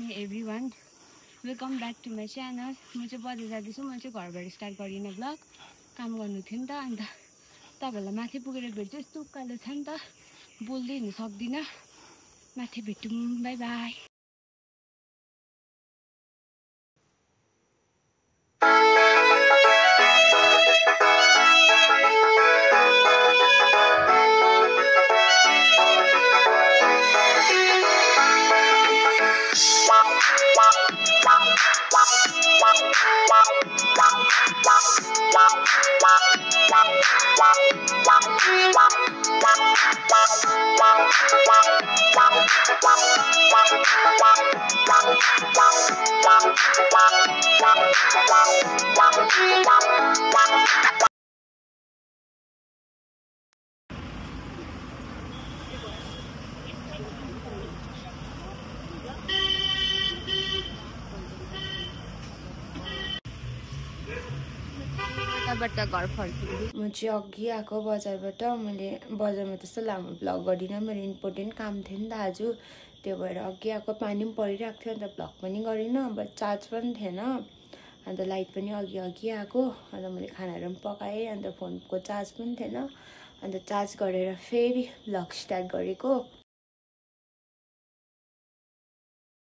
morning everyone. Welcome back to my channel. म चाहिँ बजार जाँदैछु. म चाहिँ घरबाट स्टार्ट गरिन ब्लग. काम गर्नु थियो नि त अनि तपाईहरुलाई माथि पुगेर भेट्छु. यस्तो उकालो छ नि त बोल्दै हिँड्न सक्दिन. माथि भेटौँ. Bye bye. घर फर्किँदै म चाहिँ अघि आएको बजारबाट. मैले बजारमा त्यस्तो लामो भ्लग गरिनँ. मेरो इम्पोर्टेन्ट काम थियो नि त आज. त्यो भएर अघि आएको. पानी पनि परिरहेको थियो अन्त भ्लग पनि गरिनँ. अब चार्ज पनि थिएन अन्त लाइट पनि अघि आएको. अन्त मैले खानाहरू पनि पकाएँ. अन्त फोनको चार्ज पनि थिएन. अन्त चार्ज गरेर फेरि भ्लग स्टार्ट गरेको.